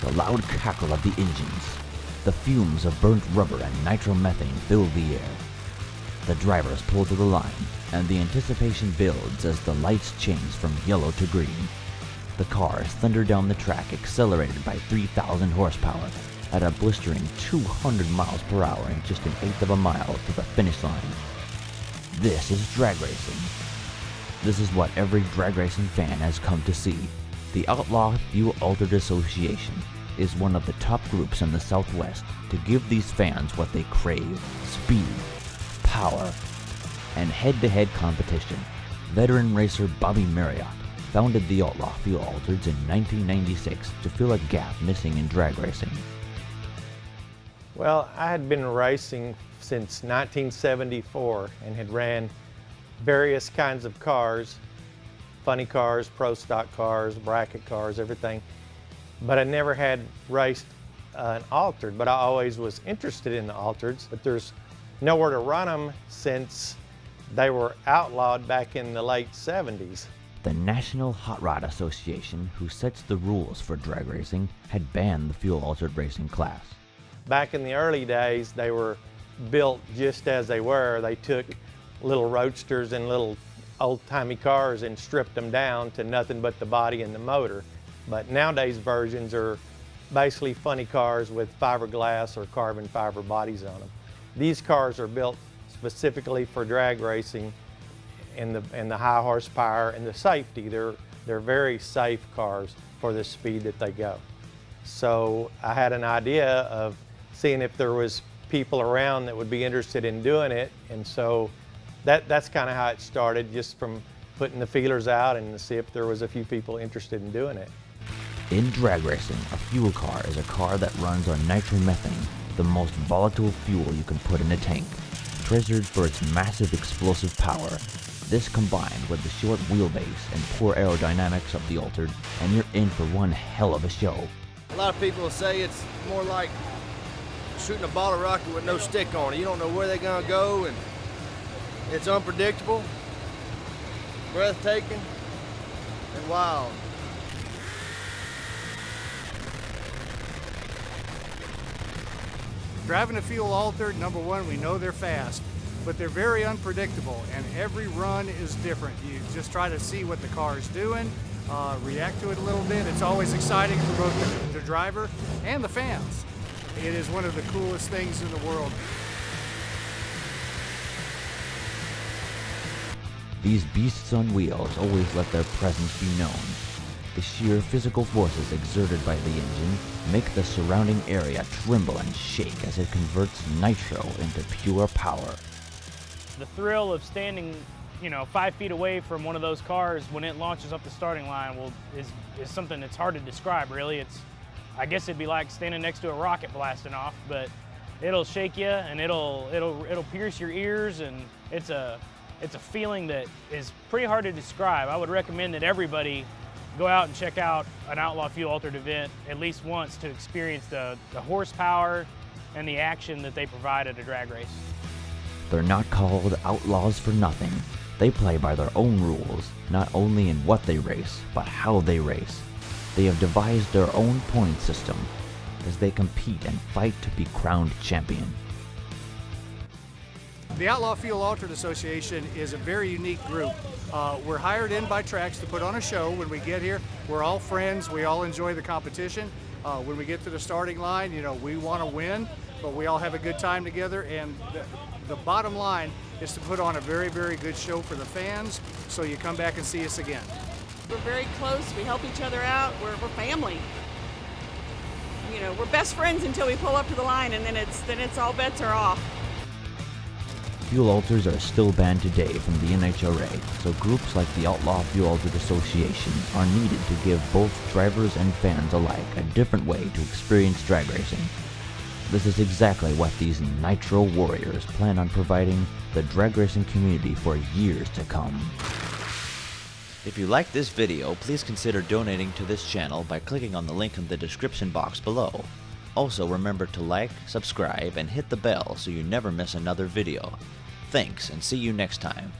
the loud cackle of the engines. The fumes of burnt rubber and nitromethane fill the air. The drivers pull to the line, and the anticipation builds as the lights change from yellow to green. The cars thunder down the track, accelerated by 3,000 horsepower at a blistering 200 miles per hour in just an eighth of a mile to the finish line. This is drag racing. This is what every drag racing fan has come to see. The Outlaw Fuel Altered Association is one of the top groups in the Southwest to give these fans what they crave: speed, power, and head-to-head competition. Veteran racer Bobby Marriott founded the Outlaw Fuel Altereds in 1996 to fill a gap missing in drag racing. Well, I had been racing since 1974 and had ran various kinds of cars, funny cars, pro stock cars, bracket cars, everything. But I never had raced an altered, but I always was interested in the altereds. But there's nowhere to run them since they were outlawed back in the late 70s. The National Hot Rod Association, who sets the rules for drag racing, had banned the fuel-altered racing class. Back in the early days, they were built just as they were. They took little roadsters and little old-timey cars and stripped them down to nothing but the body and the motor. But nowadays versions are basically funny cars with fiberglass or carbon fiber bodies on them. These cars are built specifically for drag racing and the high horsepower and the safety. They're very safe cars for the speed that they go. So I had an idea of seeing if there was people around that would be interested in doing it, and so that's kind of how it started, just from putting the feelers out and to see if there was a few people interested in doing it. In drag racing, a fuel car is a car that runs on nitromethane, the most volatile fuel you can put in a tank. Treasured for its massive explosive power, this combined with the short wheelbase and poor aerodynamics of the altered, and you're in for one hell of a show. A lot of people say it's more like shooting a ball of rocket with no stick on it. You don't know where they're gonna go, and it's unpredictable, breathtaking, and wild. Driving a fuel altered, number one, we know they're fast, but they're very unpredictable, and every run is different. You just try to see what the car is doing, react to it a little bit. It's always exciting for both the driver and the fans. It is one of the coolest things in the world. These beasts on wheels always let their presence be known. The sheer physical forces exerted by the engine make the surrounding area tremble and shake as it converts nitro into pure power. The thrill of standing, 5 feet away from one of those cars when it launches up the starting line is something that's hard to describe, really. I guess it'd be like standing next to a rocket blasting off, but it'll shake you and it'll pierce your ears, and it's a feeling that is pretty hard to describe. I would recommend that everybody go out and check out an Outlaw Fuel Altered event at least once to experience the horsepower and the action that they provide at a drag race. They're not called outlaws for nothing. They play by their own rules, not only in what they race, but how they race. They have devised their own point system as they compete and fight to be crowned champion. The Outlaw Fuel Altered Association is a very unique group. We're hired in by tracks to put on a show. When we get here, we're all friends. We all enjoy the competition. When we get to the starting line, we want to win, but we all have a good time together. And the bottom line is to put on a very, very good show for the fans, so you come back and see us again. We're very close. We help each other out. We're family. We're best friends until we pull up to the line, and then it's all bets are off. Fuel alters are still banned today from the NHRA, so groups like the Outlaw Fuel Altered Association are needed to give both drivers and fans alike a different way to experience drag racing. This is exactly what these Nitro warriors plan on providing the drag racing community for years to come. If you like this video, please consider donating to this channel by clicking on the link in the description box below. Also, remember to like, subscribe, and hit the bell so you never miss another video. Thanks, and see you next time.